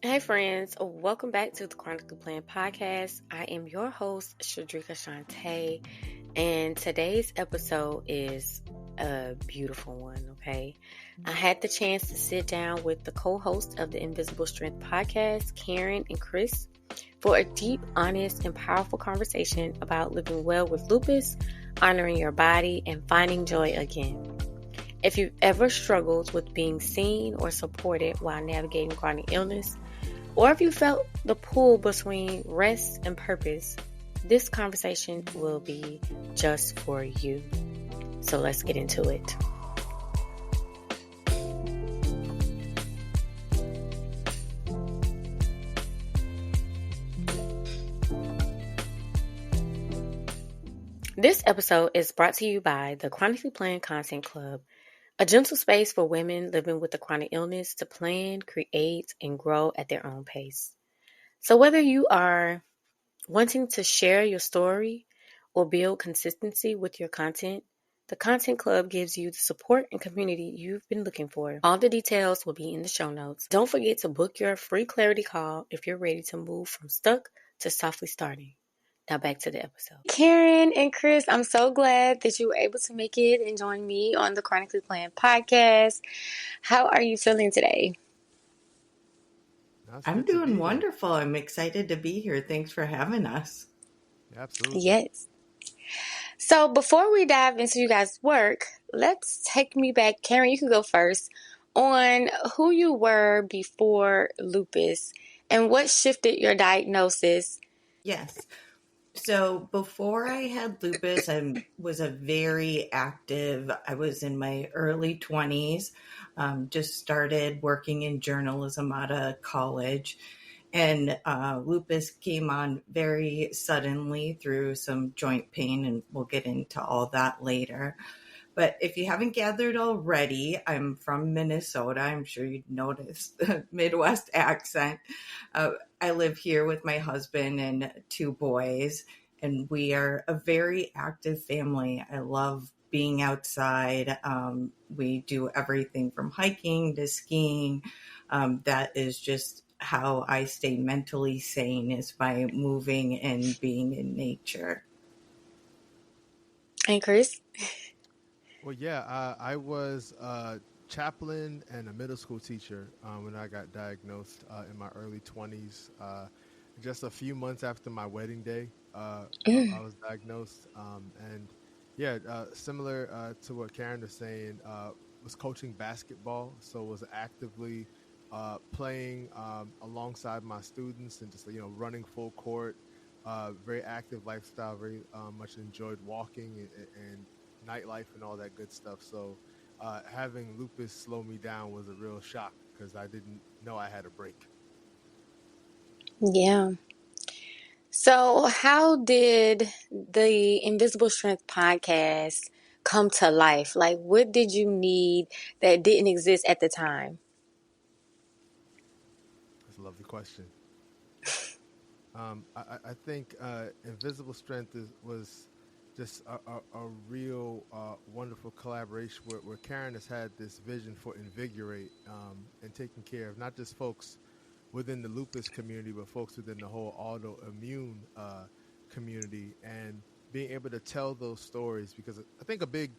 Hey friends, welcome back to the Chronically Planned Podcast. I am your host, Shedrica Shantae, and today's episode is a beautiful one, okay? I had the chance to sit down with the co-host of the Invisible Strength Podcast, Karin and Chris, for a deep, honest, and powerful conversation about living well with lupus, honoring your body, and finding joy again. If you've ever struggled with being seen or supported while navigating chronic illness, or if you felt the pull between rest and purpose, this conversation will be just for you. So let's get into it. This episode is brought to you by the Chronically Planned Content Club, a gentle space for women living with a chronic illness to plan, create, and grow at their own pace. So whether you are wanting to share your story or build consistency with your content, the Content Club gives you the support and community you've been looking for. All the details will be in the show notes. Don't forget to book your free clarity call if you're ready to move from stuck to softly starting. Now back to the episode. Karin and Chris, I'm so glad that you were able to make it and join me on the Chronically Planned Podcast. How are you feeling today? I'm doing wonderful. I'm excited to be here. Thanks for having us. Absolutely. Yes. So before we dive into you guys' work, let's take me back. Karin, you can go first on who you were before lupus and what shifted your diagnosis. Yes. So before I had lupus, I was I was in my early 20s, just started working in journalism out of college. And lupus came on very suddenly through some joint pain, and we'll get into all that later. But if you haven't gathered already, I'm from Minnesota. I'm sure you'd notice the Midwest accent. I live here with my husband and two boys, and we are a very active family. I love being outside. We do everything from hiking to skiing. That is just how I stay mentally sane, is by moving and being in nature. And Chris? Well, yeah, I was a chaplain and a middle school teacher when I got diagnosed in my early 20s. Just a few months after my wedding day, I was diagnosed. Similar to what Karin was saying, was coaching basketball, so was actively playing alongside my students and just running full court. Very active lifestyle. Very much enjoyed walking and nightlife and all that good stuff. So having lupus slow me down was a real shock because I didn't know I had a break. Yeah. So how did the Invisible Strength podcast come to life? Like, what did you need that didn't exist at the time? That's a lovely question. I think Invisible Strength was just a real wonderful collaboration where Karin has had this vision for Invigorate and taking care of not just folks within the lupus community, but folks within the whole autoimmune community, and being able to tell those stories. Because I think a big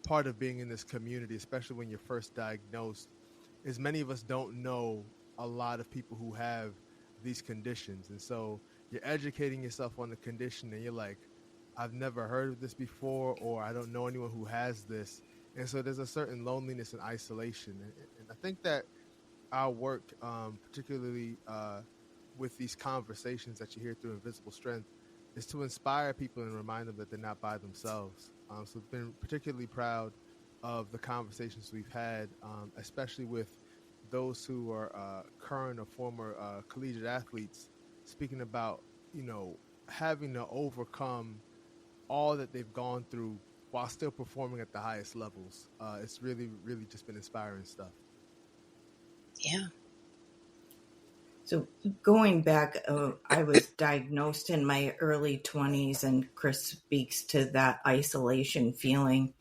part of being in this community, especially when you're first diagnosed, is many of us don't know a lot of people who have these conditions. And so you're educating yourself on the condition and you're like, I've never heard of this before, or I don't know anyone who has this. And so there's a certain loneliness and isolation. And I think that our work, particularly with these conversations that you hear through Invisible Strength, is to inspire people and remind them that they're not by themselves. So I've been particularly proud of the conversations we've had, especially with those who are current or former collegiate athletes, speaking about, having to overcome all that they've gone through while still performing at the highest levels. It's really, really just been inspiring stuff. Yeah. So going back, I was diagnosed in my early 20s, and Chris speaks to that isolation feeling.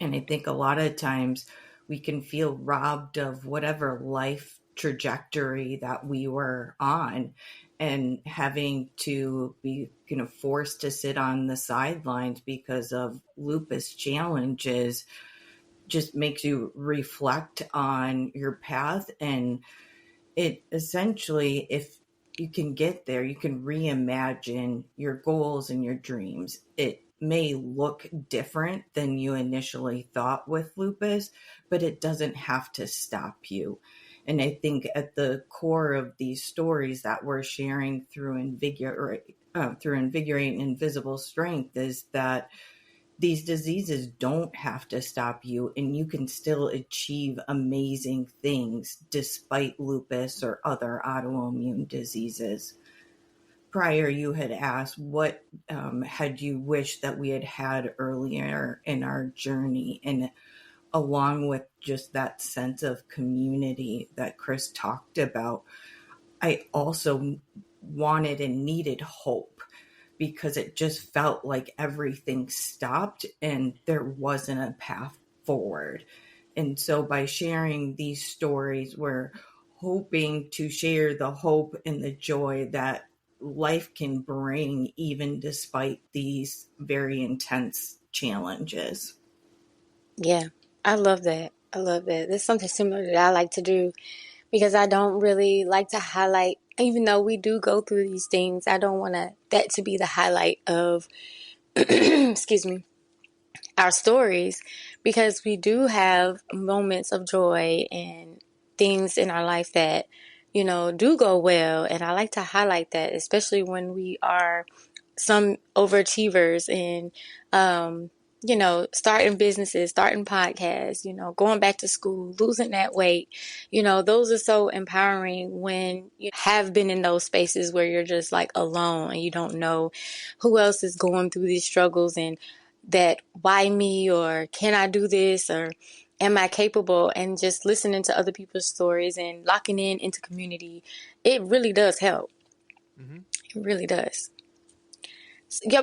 And I think a lot of times we can feel robbed of whatever life trajectory that we were on, and having to be forced to sit on the sidelines because of lupus challenges just makes you reflect on your path. And it essentially, if you can get there, you can reimagine your goals and your dreams. It may look different than you initially thought with lupus, but it doesn't have to stop you. And I think at the core of these stories that we're sharing through Invigorate and Invisible Strength is that these diseases don't have to stop you, and you can still achieve amazing things despite lupus or other autoimmune diseases. Prior, you had asked what had you wished that we had had earlier in our journey, and along with just that sense of community that Chris talked about, I also wanted and needed hope, because it just felt like everything stopped and there wasn't a path forward. And so by sharing these stories, we're hoping to share the hope and the joy that life can bring, even despite these very intense challenges. Yeah, I love that. I love that. There's something similar that I like to do, because I don't really like to highlight, even though we do go through these things, I don't want that to be the highlight of, excuse me, our stories, because we do have moments of joy and things in our life that, do go well. And I like to highlight that, especially when we are some overachievers and, starting businesses, starting podcasts, going back to school, losing that weight. Those are so empowering when you have been in those spaces where you're just like alone and you don't know who else is going through these struggles, and that why me, or can I do this, or am I capable? And just listening to other people's stories and locking in into community, it really does help. Mm-hmm. It really does.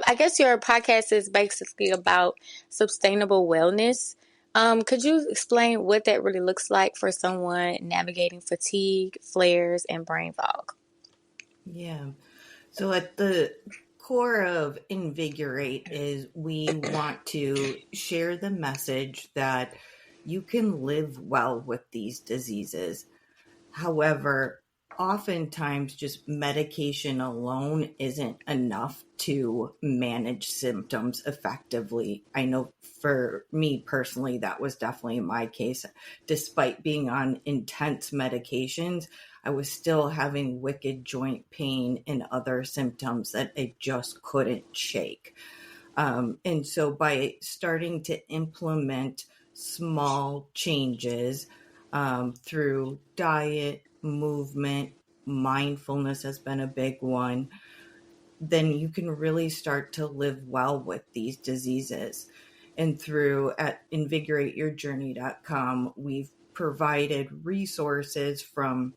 I guess your podcast is basically about sustainable wellness. Could you explain what that really looks like for someone navigating fatigue, flares, and brain fog? Yeah. So at the core of Invigorate is we want to share the message that you can live well with these diseases. However, oftentimes just medication alone isn't enough to manage symptoms effectively. I know for me personally, that was definitely my case. Despite being on intense medications, I was still having wicked joint pain and other symptoms that I just couldn't shake. And so by starting to implement small changes through diet, movement, mindfulness has been a big one, then you can really start to live well with these diseases. And through at invigorateyourjourney.com, we've provided resources from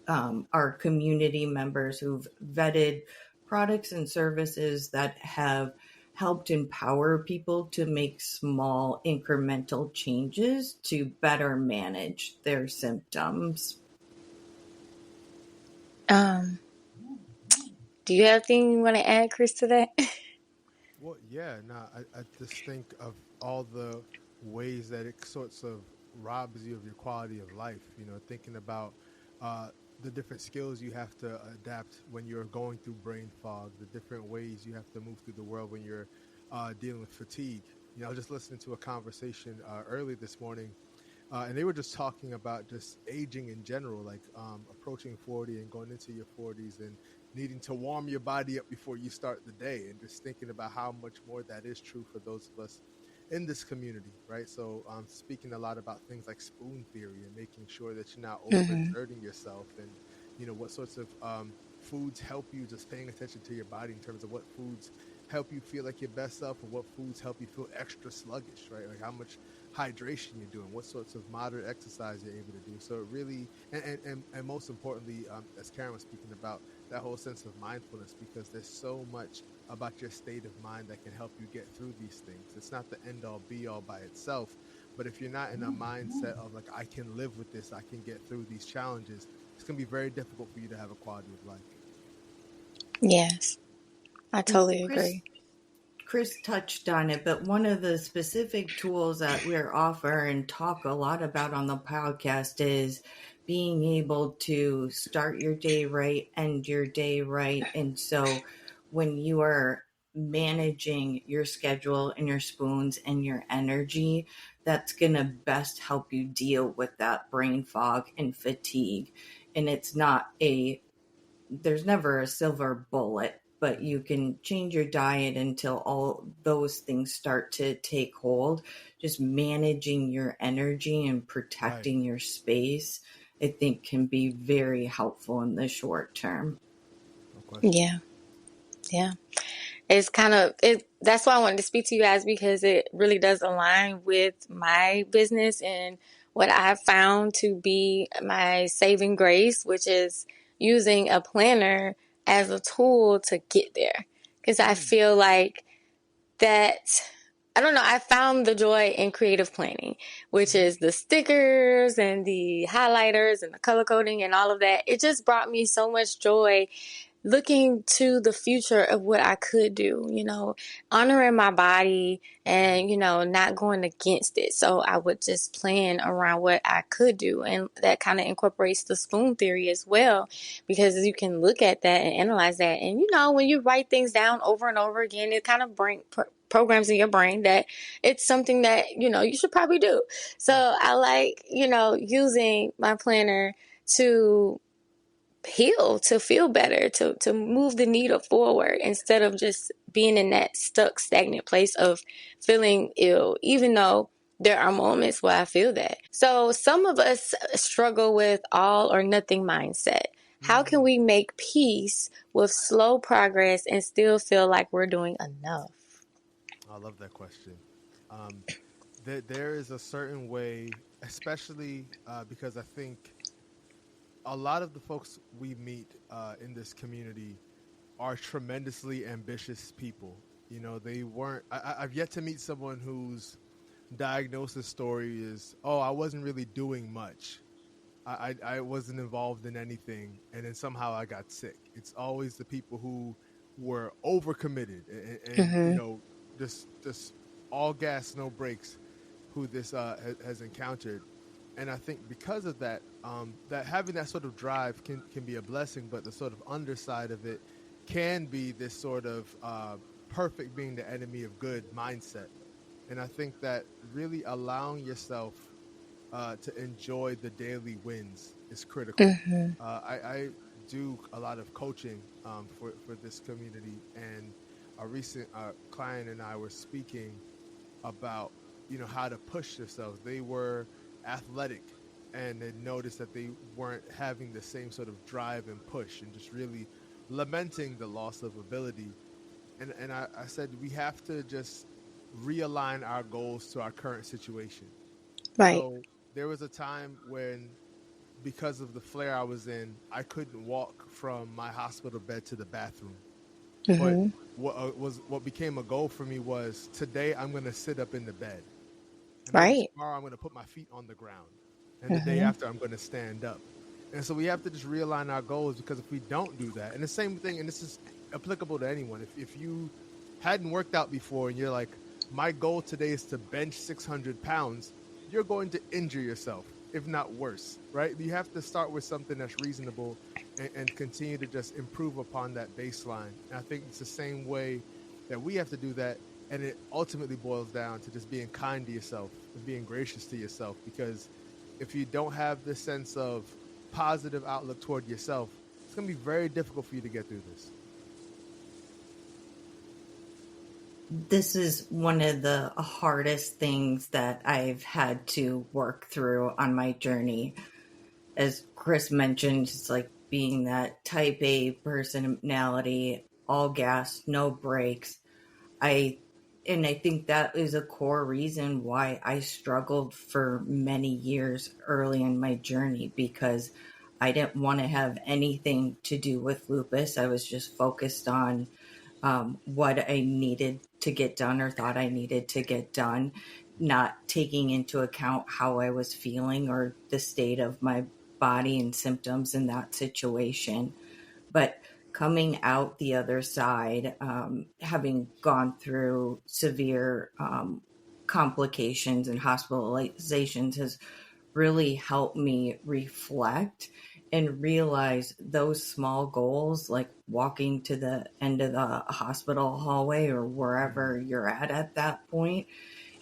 our community members who've vetted products and services that have helped empower people to make small incremental changes to better manage their symptoms. Do you have anything you want to add, Chris, to that? Well, yeah, no, I just think of all the ways that it sorts of robs you of your quality of life. Thinking about uh, the different skills you have to adapt when you're going through brain fog, the different ways you have to move through the world when you're dealing with fatigue. I was just listening to a conversation early this morning, and they were just talking about just aging in general, like approaching 40 and going into your 40s and needing to warm your body up before you start the day, and just thinking about how much more that is true for those of us in this community, right? So speaking a lot about things like spoon theory and making sure that you're not Mm-hmm. overexerting yourself, and what sorts of foods help you, just paying attention to your body in terms of what foods help you feel like your best self and what foods help you feel extra sluggish, right? Like how much hydration you're doing, what sorts of moderate exercise you're able to do. So it really, and most importantly, as Karen was speaking about, that whole sense of mindfulness, because there's so much about your state of mind that can help you get through these things. It's not the end all be all by itself, But if you're not in a mindset of like, I can live with this, I can get through these challenges, it's going to be very difficult for you to have a quality of life. Yes, I And totally agree. Chris touched on it, but one of the specific tools that we're offer and talk a lot about on the podcast is being able to start your day right, end your day right. And so when you are managing your schedule and your spoons and your energy, that's going to best help you deal with that brain fog and fatigue. And there's never a silver bullet, but you can change your diet until all those things start to take hold. Just managing your energy and protecting your space, I think, can be very helpful in the short term. No question. Yeah. It's kind of that's why I wanted to speak to you guys, because it really does align with my business and what I've found to be my saving grace, which is using a planner as a tool to get there. Because I feel like that, I don't know, I found the joy in creative planning, which is the stickers and the highlighters and the color coding and all of that. It just brought me so much joy looking to the future of what I could do, honoring my body and, not going against it. So I would just plan around what I could do. And that kind of incorporates the spoon theory as well, because you can look at that and analyze that. And, when you write things down over and over again, it kind of programs in your brain that it's something that, you should probably do. So I like, using my planner to heal, to feel better, to move the needle forward, instead of just being in that stuck, stagnant place of feeling ill, even though there are moments where I feel that. So some of us struggle with all or nothing mindset. How can we make peace with slow progress and still feel like we're doing enough? I love that question. There is a certain way, especially because I think a lot of the folks we meet in this community are tremendously ambitious people. They weren't. I've yet to meet someone whose diagnosis story is, "Oh, I wasn't really doing much. I wasn't involved in anything, and then somehow I got sick." It's always the people who were overcommitted and just all gas, no brakes, who this has encountered. And I think because of that, that having that sort of drive can be a blessing, but the sort of underside of it can be this sort of perfect being the enemy of good mindset. And I think that really allowing yourself to enjoy the daily wins is critical. I do a lot of coaching for this community, and a recent client and I were speaking about how to push themselves. They were athletic and they noticed that they weren't having the same sort of drive and push, and just really lamenting the loss of ability. And I said we have to just realign our goals to our current situation. Right. So there was a time when, because of the flare I was in, I couldn't walk from my hospital bed to the bathroom. But what became a goal for me was, today I'm going to sit up in the bed. And maybe tomorrow I'm going to put my feet on the ground. And the day after I'm going to stand up. And so we have to just realign our goals, because if we don't do that, and the same thing, and this is applicable to anyone, if you hadn't worked out before and you're like, my goal today is to bench 600 pounds, you're going to injure yourself, if not worse, right? You have to start with something that's reasonable and continue to just improve upon that baseline. And I think it's the same way that we have to do that. And it ultimately boils down to just being kind to yourself and being gracious to yourself. Because if you don't have this sense of positive outlook toward yourself, it's going to be very difficult for you to get through this. This is one of the hardest things that I've had to work through on my journey. As Chris mentioned, it's like being that type A personality, all gas, no brakes. I think that is a core reason why I struggled for many years early in my journey, because I didn't want to have anything to do with lupus. I was just focused on what I needed to get done or thought I needed to get done. not taking into account how I was feeling or the state of my body and symptoms in that situation. But coming out the other side, having gone through severe complications and hospitalizations, has really helped me reflect and realize those small goals, like walking to the end of the hospital hallway or wherever you're at that point,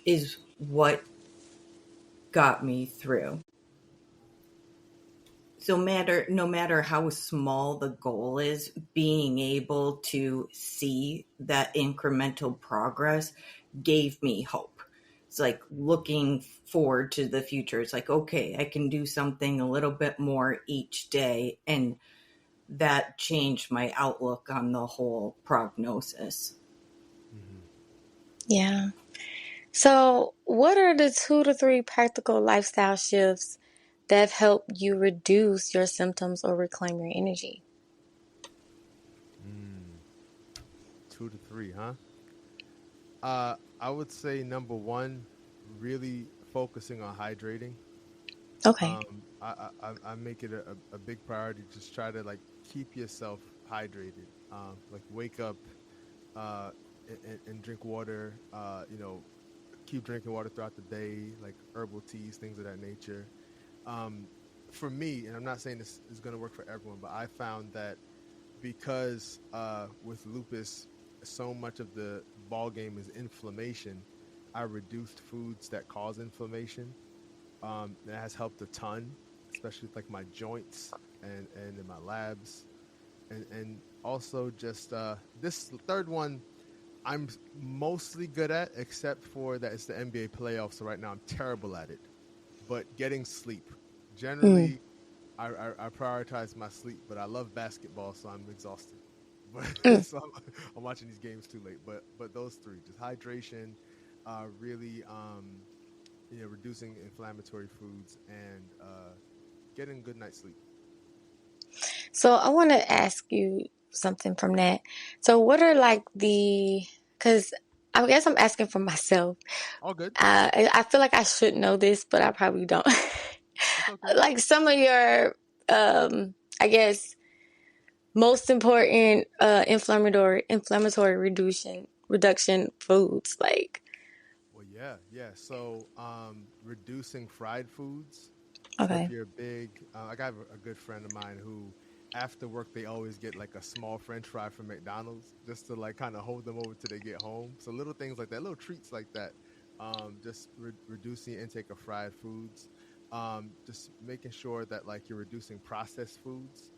is what got me through. So no matter how small the goal is, being able to see that incremental progress gave me hope. It's like looking forward to the future. It's like, okay, I can do something a little bit more each day. And that changed my outlook on the whole prognosis. Yeah. So, what are the 2 to 3 practical lifestyle shifts that have helped you reduce your symptoms or reclaim your energy? 2 to 3, huh? I would say number one, really focusing on hydrating. Okay. I make it a big priority. Just try to like keep yourself hydrated. Like wake up and drink water. Keep drinking water throughout the day, like herbal teas, things of that nature. For me, and I'm not saying this is going to work for everyone, but I found that because with lupus, so much of the ball game is inflammation. I reduced foods that cause inflammation. That has helped a ton, especially with like my joints and in my labs, and also just this third one I'm mostly good at, except for that it's the NBA playoffs. So right now I'm terrible at it. But getting sleep, generally, I prioritize my sleep. But I love basketball, so I'm exhausted. But so I'm watching these games too late. But those three, just hydration, really, reducing inflammatory foods and getting good night's sleep. So, I want to ask you something from that. So, what are like because I guess I'm asking for myself. All good. I feel like I should know this, but I probably don't. It's okay. Like some of your, I guess, most important inflammatory reduction foods, like. Well, yeah. So, reducing fried foods. So Okay. if you're big, I got a good friend of mine who, after work, they always get like a small French fry from McDonald's just to like kind of hold them over till they get home. So little things like that, little treats like that. Just reducing the intake of fried foods. Just making sure that like you're reducing processed foods.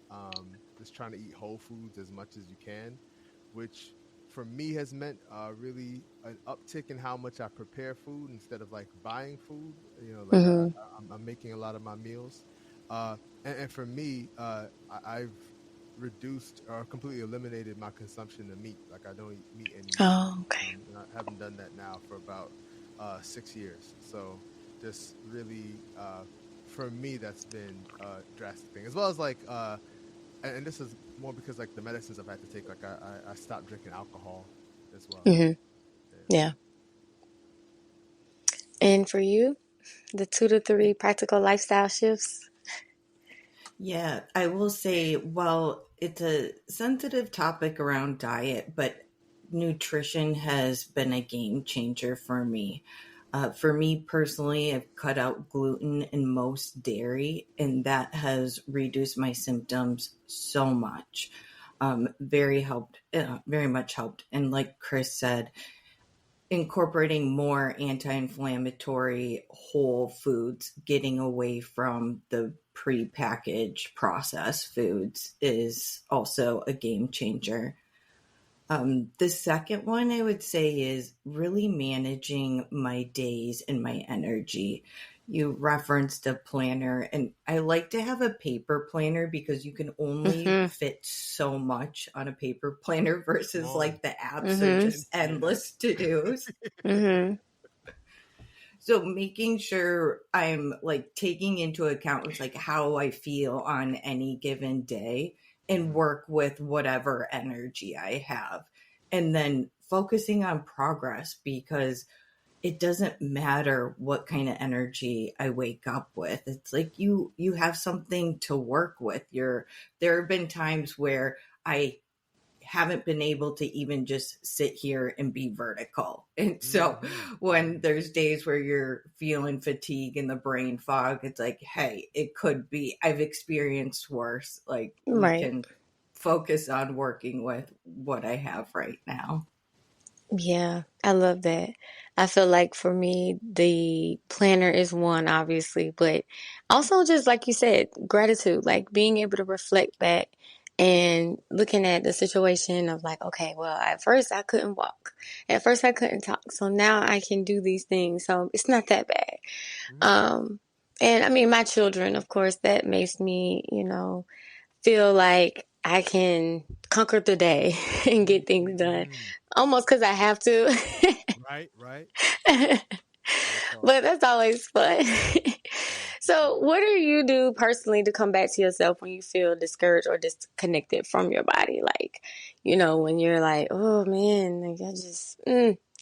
Just trying to eat whole foods as much as you can, which for me has meant really an uptick in how much I prepare food instead of like buying food. I'm making a lot of my meals, and for me, I've reduced or completely eliminated my consumption of meat. Like I don't eat meat anymore. Oh, okay. And I haven't done that now for about 6 years. So just really, for me, that's been a drastic thing. As well as like, and this is more because like the medicines I've had to take. Like I stopped drinking alcohol as well. Yeah. And for you, the 2 to 3 practical lifestyle shifts? Yeah, I will say, well, it's a sensitive topic around diet, but nutrition has been a game changer for me. For me personally, I've cut out gluten and most dairy, and that has reduced my symptoms so much. Very much helped. And like Chris said, incorporating more anti-inflammatory whole foods, getting away from the pre-packaged processed foods is also a game changer. The second one I would say is really managing my days and my energy. You referenced a planner, and I like to have a paper planner because you can only fit so much on a paper planner versus like the apps are just endless to-dos. So making sure I'm like taking into account like how I feel on any given day and work with whatever energy I have. And then focusing on progress, because it doesn't matter what kind of energy I wake up with. It's like you have something to work with. There have been times where I haven't been able to even just sit here and be vertical. And so when there's days where you're feeling fatigue and the brain fog, it's like, hey, it could be, I've experienced worse. Like we can focus on working with what I have right now. Yeah, I love that. I feel like for me, the planner is one, obviously, but also just like you said, gratitude, like being able to reflect back and looking at the situation of like, okay, well, at first I couldn't walk. At first I couldn't talk. So now I can do these things. So it's not that bad. And I mean, my children, of course, that makes me, feel like I can conquer the day and get things done. Almost because I have to. Right. But that's always fun. So what do you do personally to come back to yourself when you feel discouraged or disconnected from your body? Like, when you're like, oh man, like I just,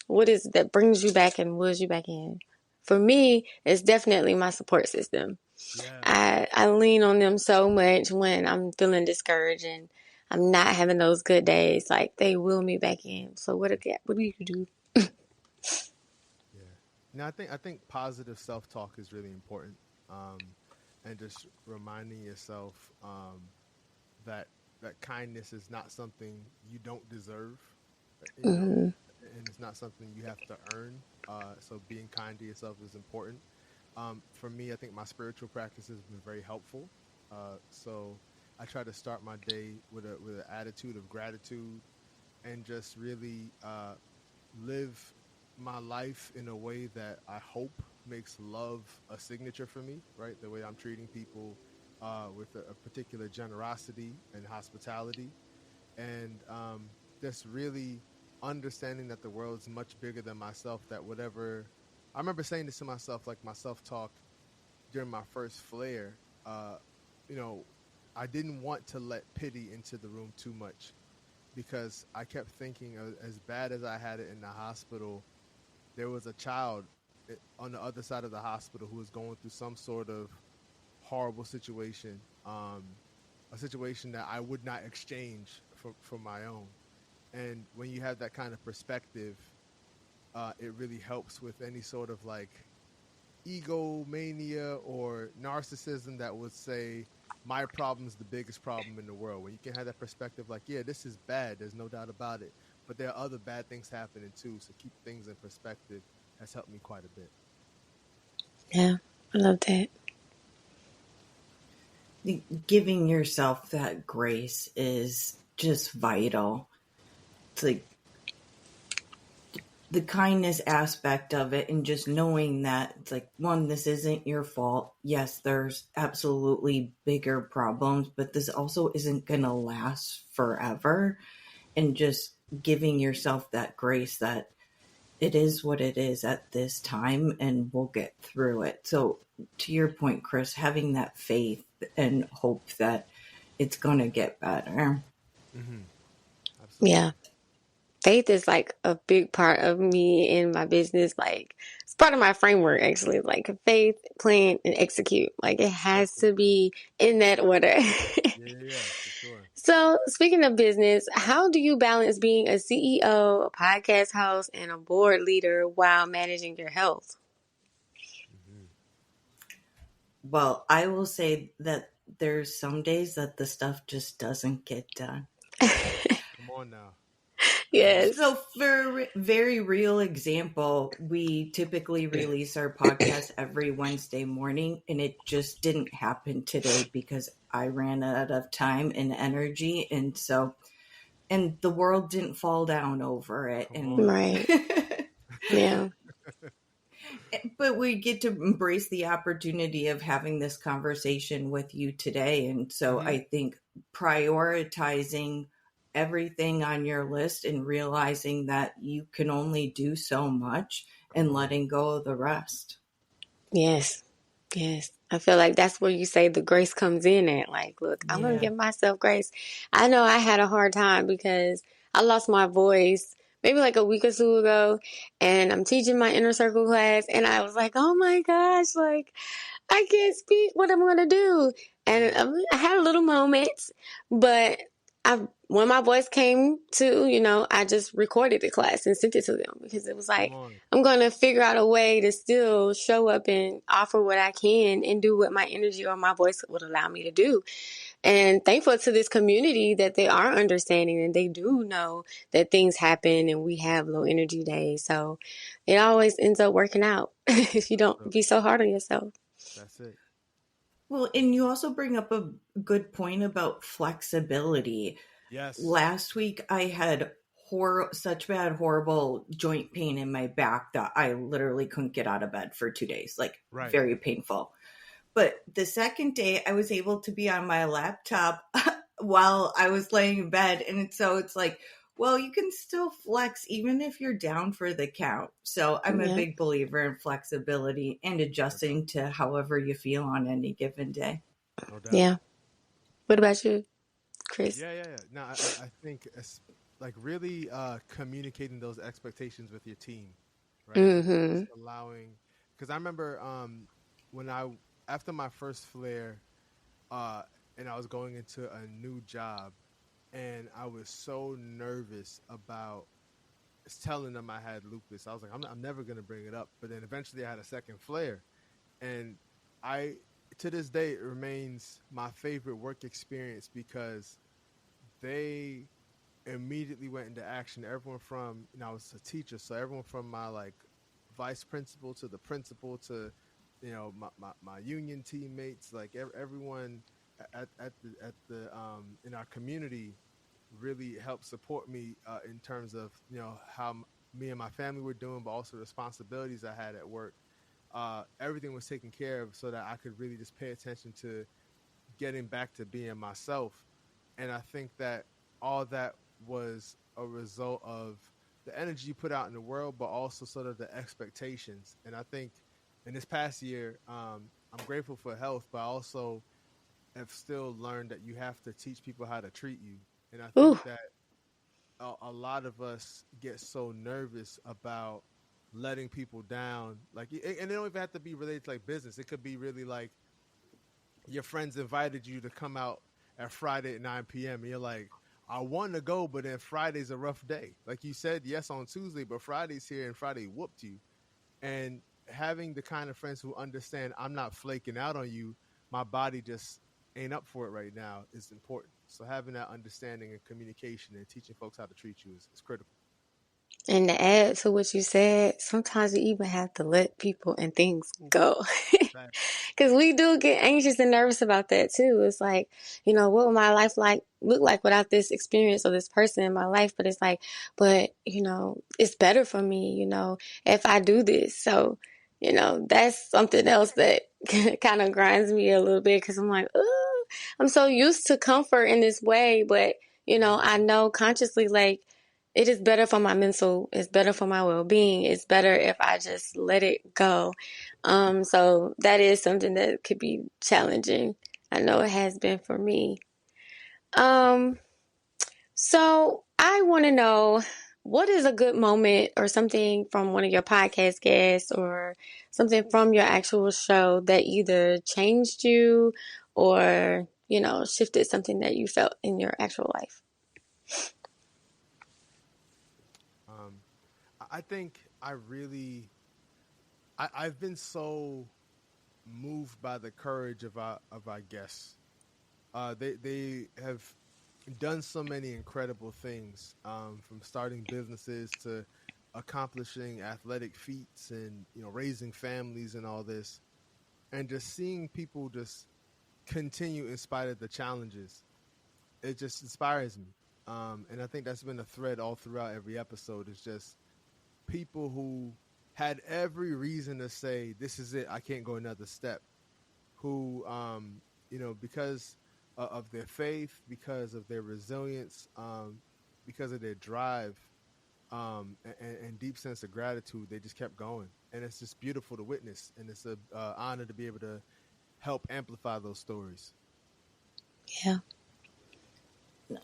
what is it that brings you back and wheels you back in? For me, it's definitely my support system. Yeah. I lean on them so much when I'm feeling discouraged and I'm not having those good days. Like they wheel me back in. So what do you do? No, I think positive self talk is really important, and just reminding yourself that kindness is not something you don't deserve, and it's not something you have to earn. So being kind to yourself is important. For me, I think my spiritual practice has been very helpful. So I try to start my day with an attitude of gratitude, and just really live my life in a way that I hope makes love a signature for me, right? The way I'm treating people with a particular generosity and hospitality, and just really understanding that the world's much bigger than myself, that whatever, I remember saying this to myself, like my self-talk during my first flare, I didn't want to let pity into the room too much, because I kept thinking, as bad as I had it in the hospital, there was a child on the other side of the hospital who was going through some sort of horrible situation, a situation that I would not exchange for my own. And when you have that kind of perspective, it really helps with any sort of like egomania or narcissism that would say my problem is the biggest problem in the world. When you can have that perspective, like, yeah, this is bad, there's no doubt about it, but there are other bad things happening too. So keep things in perspective has helped me quite a bit. Yeah, I love that. Giving yourself that grace is just vital. It's like the kindness aspect of it, and just knowing that it's like, one, this isn't your fault. Yes, there's absolutely bigger problems, but this also isn't going to last forever. And just giving yourself that grace that it is what it is at this time and we'll get through it. So to your point, Chris, having that faith and hope that it's going to get better. Absolutely. Yeah. Faith is like a big part of me in my business. Like it's part of my framework, actually. Like faith, plan, and execute. Like it has to be in that order. Yeah, for sure. So speaking of business, how do you balance being a CEO, a podcast host, and a board leader while managing your health? Well, I will say that there's some days that the stuff just doesn't get done. Come on now. Yes. So for a very real example, we typically release our podcast every Wednesday morning, and it just didn't happen today because I ran out of time and energy. And the world didn't fall down over it. Right. Yeah. But we get to embrace the opportunity of having this conversation with you today. And so I think prioritizing everything on your list and realizing that you can only do so much and letting go of the rest. Yes. Yes. I feel like that's where you say the grace comes in at. Like, look, I'm going to give myself grace. I know I had a hard time because I lost my voice maybe like a week or two ago, and I'm teaching my inner circle class, and I was like, oh my gosh, like, I can't speak what I'm going to do. And I had a little moment, but when my voice came to, I just recorded the class and sent it to them, because it was like, I'm going to figure out a way to still show up and offer what I can and do what my energy or my voice would allow me to do. And thankful to this community that they are understanding and they do know that things happen and we have low energy days. So it always ends up working out if you don't be so hard on yourself. That's it. Well, and you also bring up a good point about flexibility. Yes. Last week I had such bad, horrible joint pain in my back that I literally couldn't get out of bed for 2 days. Like, very painful. But the second day I was able to be on my laptop while I was laying in bed. And so it's like, well, you can still flex even if you're down for the count. So I'm a big believer in flexibility and adjusting to however you feel on any given day. No doubt. Yeah. What about you, Chris? Yeah. No, I think it's like really communicating those expectations with your team, right? Mm-hmm. Just allowing, because I remember when after my first flare, and I was going into a new job, and I was so nervous about telling them I had lupus. I was like, I'm never going to bring it up. But then eventually I had a second flare. And to this day, it remains my favorite work experience because they immediately went into action. Everyone from, I was a teacher, so everyone from my like vice principal to the principal to, my union teammates, like everyone at the in our community really helped support me in terms of how me and my family were doing, but also responsibilities I had at work. Everything was taken care of so that I could really just pay attention to getting back to being myself. And I think that all that was a result of the energy you put out in the world, but also sort of the expectations. And I think in this past year, I'm grateful for health, but I also have still learned that you have to teach people how to treat you. And I think that a lot of us get so nervous about letting people down. Like, and it don't even have to be related to like business. It could be really like your friends invited you to come out at Friday at 9 p.m. and you're like, I want to go, but then Friday's a rough day. Like you said yes on Tuesday, but Friday's here and Friday whooped you. And having the kind of friends who understand I'm not flaking out on you, my body just ain't up for it right now, is important. So having that understanding and communication and teaching folks how to treat you is critical. And to add to what you said, sometimes you even have to let people and things go. Because we do get anxious and nervous about that too. It's like, what would my life look like without this experience or this person in my life? But it's like, it's better for me, if I do this. So, that's something else that kind of grinds me a little bit, because I'm like, oh, I'm so used to comfort in this way. But, I know consciously, like, it is better for my mental, it's better for my well-being, it's better if I just let it go. So that is something that could be challenging. I know it has been for me. So I want to know, what is a good moment or something from one of your podcast guests or something from your actual show that either changed you or, shifted something that you felt in your actual life? I think I've been so moved by the courage of our guests. They have done so many incredible things, from starting businesses to accomplishing athletic feats and raising families and all this, and just seeing people just continue in spite of the challenges. It just inspires me, and I think that's been a thread all throughout every episode. It's just people who had every reason to say, this is it, I can't go another step, who, because of their faith, because of their resilience, because of their drive, and deep sense of gratitude, they just kept going. And it's just beautiful to witness. And it's an honor to be able to help amplify those stories. Yeah.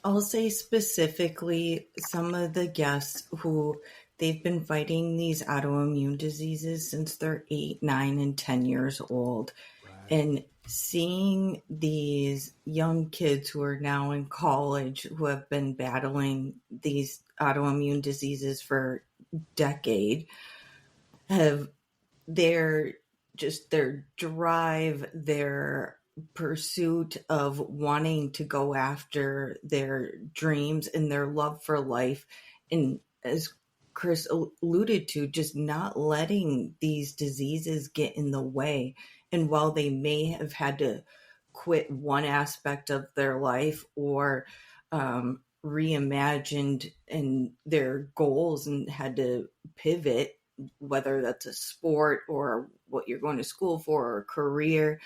I'll say specifically some of the guests who they've been fighting these autoimmune diseases since they're 8, 9, and 10 years old. Right. And seeing these young kids who are now in college who have been battling these autoimmune diseases for decade have their drive, their pursuit of wanting to go after their dreams and their love for life. And as Chris alluded to, just not letting these diseases get in the way. And while they may have had to quit one aspect of their life or reimagined in their goals and had to pivot, whether that's a sport or what you're going to school for or a career,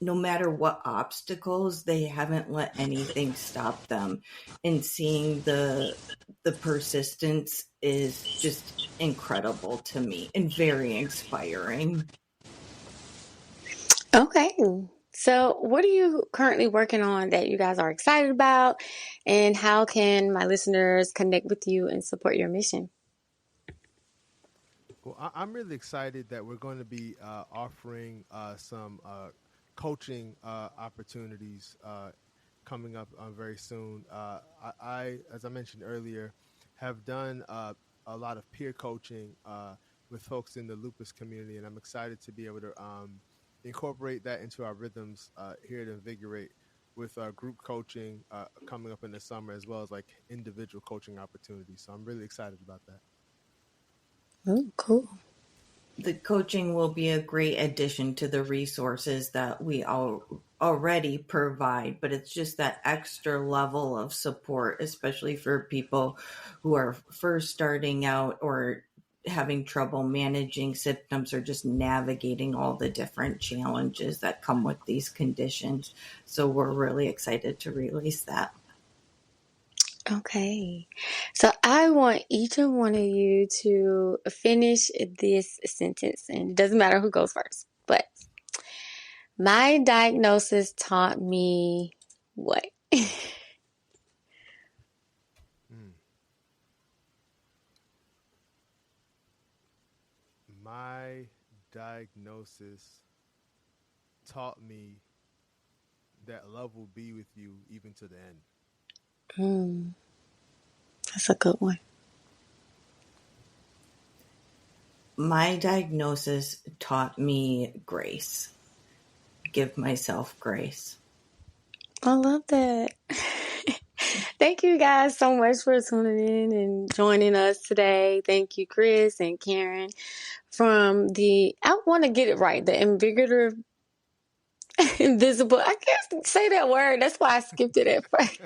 no matter what obstacles, they haven't let anything stop them. And seeing the persistence is just incredible to me and very inspiring. Okay. So what are you currently working on that you guys are excited about? And how can my listeners connect with you and support your mission? Well, I'm really excited that we're going to be offering some coaching opportunities coming up very soon. I, as I mentioned earlier, have done a lot of peer coaching with folks in the lupus community, and I'm excited to be able to incorporate that into our rhythms here at Invigorate with group coaching coming up in the summer, as well as like individual coaching opportunities. So I'm really excited about that. Oh, cool. The coaching will be a great addition to the resources that we already provide, but it's just that extra level of support, especially for people who are first starting out or having trouble managing symptoms or just navigating all the different challenges that come with these conditions. So we're really excited to release that. Okay. So I want each and one of you to finish this sentence, and it doesn't matter who goes first, but my diagnosis taught me what? My diagnosis taught me that love will be with you even to the end. That's a good one. My diagnosis taught me grace. Give myself grace. I love that. Thank you guys so much for tuning in and joining us today. Thank you, Chris and Karin, from I want to get it right, the Invigorative Invisible. I can't say that word. That's why I skipped it at first.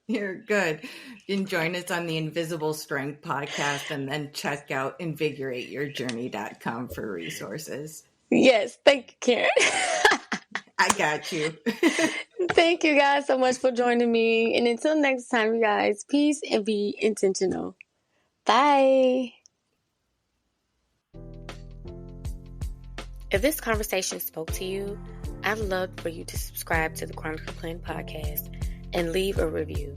You're good. You can join us on the Invisible Strength podcast and then check out invigorateyourjourney.com for resources. Yes. Thank you, Karin. I got you. Thank you guys so much for joining me. And until next time, you guys, peace and be intentional. Bye. If this conversation spoke to you, I'd love for you to subscribe to the Chronically Planned Podcast and leave a review.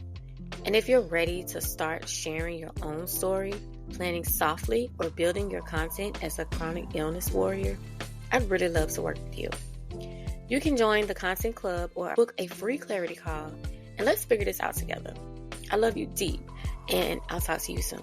And if you're ready to start sharing your own story, planning softly, or building your content as a chronic illness warrior, I'd really love to work with you. You can join the Content Club or book a free clarity call, and let's figure this out together. I love you deep, and I'll talk to you soon.